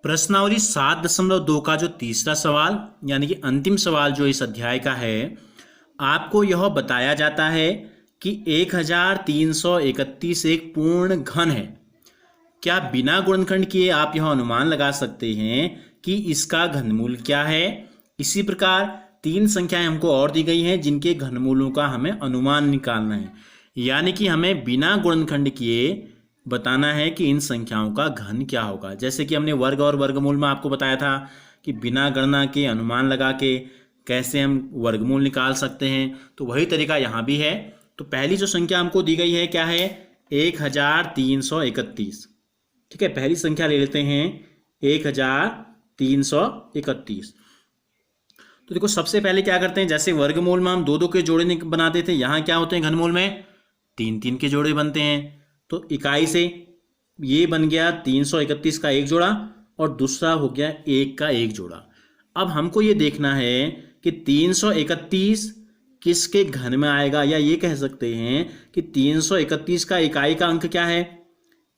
प्रश्नावली 7.2 का जो तीसरा सवाल यानी कि अंतिम सवाल जो इस अध्याय का है, आपको यह बताया जाता है कि 1331 एक पूर्ण घन है। क्या बिना गुणनखंड किए आप यह अनुमान लगा सकते हैं कि इसका घनमूल क्या है। इसी प्रकार 3 संख्याएं हमको और दी गई हैं जिनके घनमूलों का हमें अनुमान निकालना है, यानी कि हमें बिना गुणनखंड किए बताना है कि इन संख्याओं का घन क्या होगा। जैसे कि हमने वर्ग और वर्गमूल में आपको बताया था कि बिना गणना के अनुमान लगा के कैसे हम वर्गमूल निकाल सकते हैं, तो वही तरीका यहाँ भी है। तो पहली जो संख्या हमको दी गई है क्या है, 1331। ठीक है, पहली संख्या ले लेते हैं 1331। तो देखो सबसे पहले क्या करते हैं, जैसे वर्गमूल में हम 2-2 के जोड़े बनाते थे, यहाँ क्या होते हैं घनमूल में 3-3 के जोड़े बनते हैं। तो इकाई से ये बन गया 331 का एक जोड़ा और दूसरा हो गया 1 का एक जोड़ा। अब हमको ये देखना है कि 331 किसके घन में आएगा, या ये कह सकते हैं कि 331 का इकाई का अंक क्या है।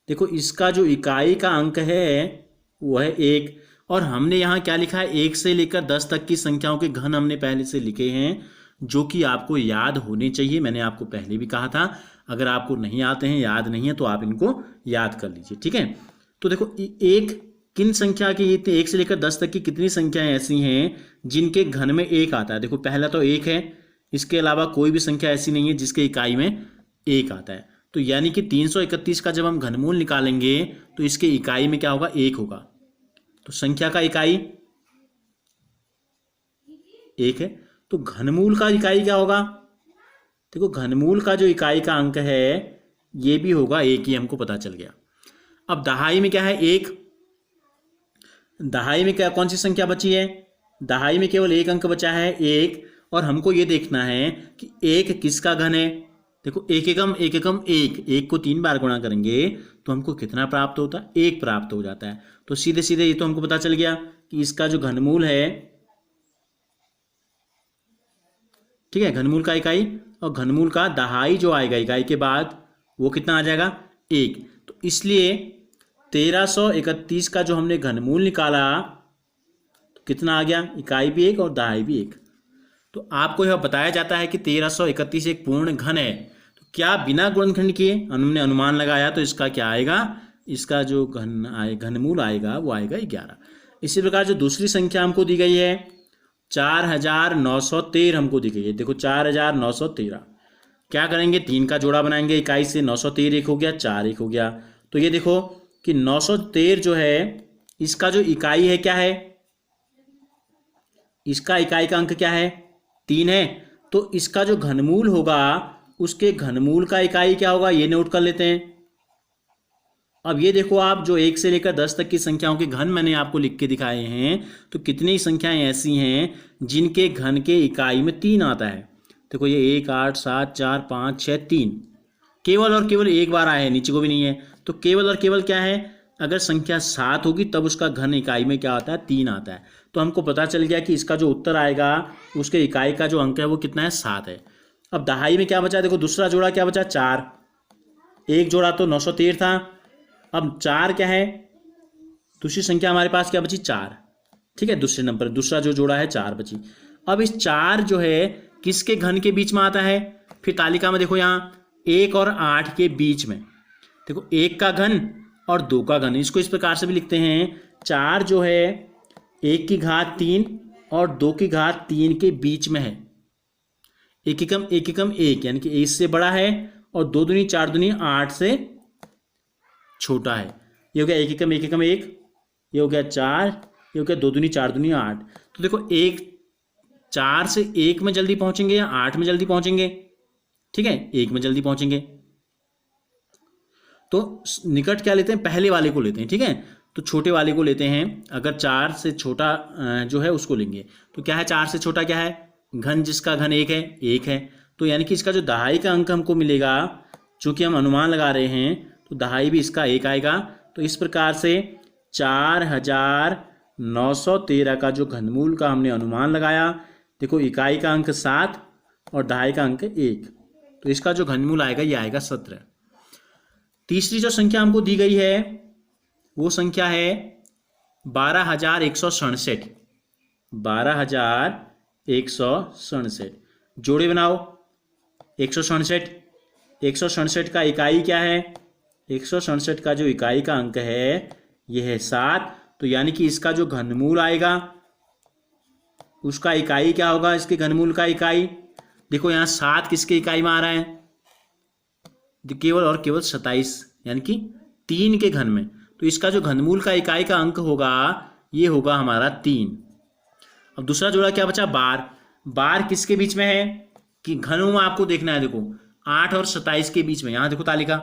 देखो इसका जो इकाई का अंक है वो है 1, और हमने यहाँ क्या लिखा है 1 से लेकर 10 तक की संख्याओं के घन हमने पहले से लिखे हैं, जो कि आपको याद होने चाहिए। मैंने आपको पहले भी कहा था, अगर आपको नहीं आते हैं, याद नहीं है, तो आप इनको याद कर लीजिए। ठीक है, तो देखो एक किन संख्या की 1 से लेकर 10 तक की कितनी संख्याएं ऐसी हैं जिनके घन में 1 आता है। देखो पहला तो 1 है, इसके अलावा कोई भी संख्या ऐसी नहीं है जिसके इकाई में 1 आता है। तो यानी कि 331 का जब हम घनमूल निकालेंगे तो इसके इकाई में क्या होगा, 1 होगा। तो संख्या का इकाई 1 है, तो घनमूल का इकाई क्या होगा। देखो घनमूल का जो इकाई का अंक है ये भी होगा 1 ही, हमको पता चल गया। अब दहाई में क्या है 1, दहाई में क्या कौन सी संख्या बची है, दहाई में केवल 1 अंक बचा है 1, और हमको ये देखना है कि 1 किसका घन है। देखो 1 एकम 1 एकम 1 को 3 बार गुणा करेंगे तो हमको कितना प्राप्त होता है, 1 प्राप्त हो जाता है। तो सीधे सीधे ये तो हमको पता चल गया कि इसका जो घनमूल है, ठीक है, घनमूल का इकाई और घनमूल का दहाई जो आएगा इकाई के बाद वो कितना आ जाएगा 1। तो इसलिए 1331 का जो हमने घनमूल निकाला तो कितना आ गया, इकाई भी 1 और दहाई भी 1। तो आपको यह बताया जाता है कि 1331 एक पूर्ण घन है। तो क्या बिना गुणनखंड किए हमने अनुमान लगाया तो इसका क्या आएगा, इसका जो घनमूल आएगा वो आएगा 11। इसी प्रकार जो दूसरी संख्या हमको दी गई है 4913 हमको दी गई है। देखो 4913 क्या करेंगे, 3 का जोड़ा बनाएंगे इकाई से, 913 1 हो गया, 4 1 हो गया। तो ये देखो कि 913 जो है इसका जो इकाई है क्या है, इसका इकाई का अंक क्या है 3 है। तो इसका जो घनमूल होगा उसके घनमूल का इकाई क्या होगा ये नोट कर लेते हैं। अब ये देखो आप जो 1 से लेकर 10 तक की संख्याओं के घन मैंने आपको लिख के दिखाए हैं, तो कितनी संख्याएं ऐसी हैं जिनके घन के इकाई में 3 आता है। देखो ये 1 8 7 4 5 6 3 केवल और केवल एक बार आया है, नीचे को भी नहीं है। तो केवल और केवल क्या है, अगर संख्या 7 होगी तब उसका घन इकाई में क्या आता है 3 आता है। तो हमको पता चल गया कि इसका जो उत्तर आएगा उसके इकाई का जो अंक है वो कितना है 7 है। अब दहाई में क्या बचा, देखो दूसरा जोड़ा क्या बचा 4, एक जोड़ा तो 913 था, अब 4 क्या है, दूसरी संख्या हमारे पास क्या बची 4। ठीक है, दूसरे नंबर दूसरा जो जोड़ा है 4 बची। अब इस 4 जो है किसके घन के बीच में आता है, फिर तालिका में देखो यहाँ 1 और 8 के बीच में, देखो 1 का घन और 2 का घन। इसको इस प्रकार से भी लिखते हैं, 4 जो है 1 की घात 3 और 2 की घात 3 के बीच में है। 1 एकम 1 एकम 1 यानी कि 1 से बड़ा है और 2 दूनी 4 दूनी 8 से छोटा है। ये हो गया 1 एकम 1 एकम 1, ये हो गया 4, ये हो गया 2 दूनी 4 दूनी 8। तो देखो 4 से 1 में जल्दी पहुंचेंगे या 8 में जल्दी पहुंचेंगे, ठीक है 1 में जल्दी पहुंचेंगे। तो निकट क्या लेते हैं, पहले वाले को लेते हैं। ठीक है, तो छोटे वाले को लेते हैं, अगर 4 से छोटा जो है उसको लेंगे। तो क्या है 4 से छोटा क्या है, घन जिसका घन 1 है 1 है। तो यानी कि इसका जो दहाई का अंक हमको मिलेगा, चूंकि हम अनुमान लगा रहे हैं तो दहाई भी इसका 1 आएगा। तो इस प्रकार से 4913 का जो घनमूल का हमने अनुमान लगाया, देखो इकाई का अंक 7 और दहाई का अंक 1, तो इसका जो घनमूल आएगा ये आएगा 17। तीसरी जो संख्या हमको दी गई है वो संख्या है 12,167, 12,167 जोड़े बनाओ। 167 का इकाई क्या है? 167 का जो इकाई का अंक है यह है 7। तो यानी कि इसका जो घनमूल आएगा उसका इकाई क्या होगा? इसके घनमूल का इकाई देखो, यहाँ 7 किसके इकाई में आ रहा है? केवल और केवल 27, यानी कि 3 के घन में। तो इसका जो घनमूल का इकाई का अंक होगा ये होगा हमारा 3। अब दूसरा जोड़ा क्या बचा? बार। बार किसके बीच में है? कि घनों में आपको देखना है। देखो 8 और 27 के बीच में, यहां देखो तालिका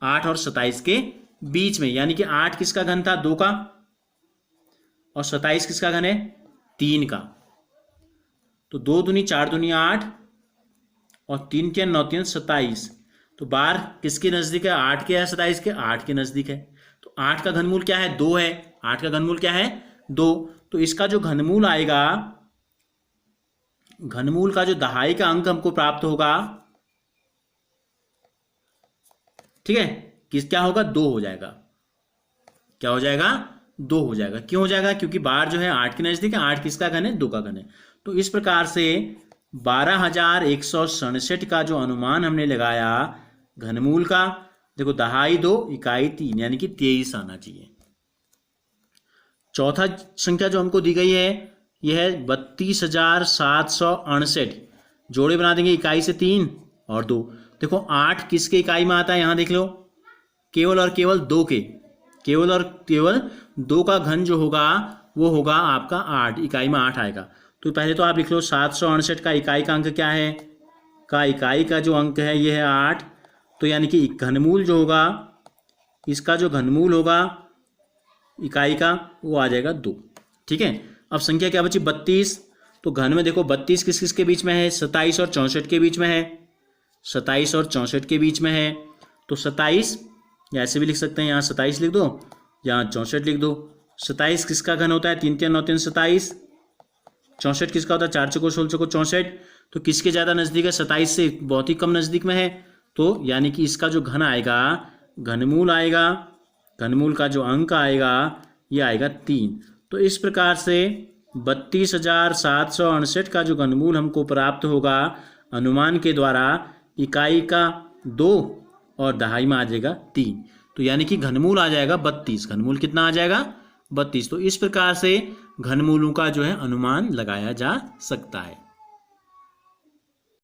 8 और 27 के बीच में, यानी कि 8 किसका घन था? 2 का, और 27 किसका घन है? 3 का। तो 2 दूनी 4 दूनी 8 और 3 के 9 3 27। तो बार किसके नजदीक है? 8 के है, 27 के? 8 के नजदीक है। तो 8 का घनमूल क्या है? 2 है। 8 का घनमूल क्या है? 2। तो इसका जो घनमूल आएगा, घनमूल का जो दहाई का अंक हमको प्राप्त होगा, ठीक है, क्या होगा? 2 हो जाएगा। क्या हो जाएगा? 2 हो जाएगा। क्यों हो जाएगा? क्योंकि बार जो है 8 के नजदीक है। 8 किसका घन है? 2 का घन है। तो इस प्रकार से 12,167 का जो अनुमान हमने लगाया घनमूल का, देखो दहाई 2 इकाई 3, यानी कि 23 आना चाहिए। चौथा संख्या जो हमको दी गई है यह है 32,768। जोड़े बना देंगे, इकाई से 3 और 2। देखो 8 किसके इकाई में आता है? यहां देख लो, केवल और केवल 2 के, केवल और केवल 2 का घन जो होगा वो होगा आपका 8, इकाई में 8 आएगा। तो पहले तो आप लिख लो 768 का इकाई का अंक क्या है? इकाई का जो अंक है ये है 8। तो यानी कि घनमूल जो होगा, इसका जो घनमूल होगा इकाई का वो आ जाएगा 2। ठीक है। अब संख्या क्या बची? 32। तो घन में देखो 32 किस किस के बीच में है? 27 और 64 के बीच में है। 27 और 64 के बीच में है। तो 27 या ऐसे भी लिख सकते हैं, यहाँ 27 लिख दो, यहाँ 64 लिख दो। 27 किसका घन होता है? 3 3 9 3 27। 64 किसका होता है? 4 चौको 16 चौको 64। तो किसके ज़्यादा नज़दीक है? 27 से बहुत ही कम नज़दीक में है। तो यानी कि इसका जो घन आएगा, घनमूल आएगा, घनमूल का जो अंक आएगा ये आएगा 3। तो इस प्रकार से 32,768 का जो घनमूल हमको प्राप्त होगा अनुमान के द्वारा, इकाई का 2 और दहाई में आ जाएगा 3। तो यानी कि घनमूल आ जाएगा 32। घनमूल कितना आ जाएगा? 32। तो इस प्रकार से घनमूलों का जो है अनुमान लगाया जा सकता है।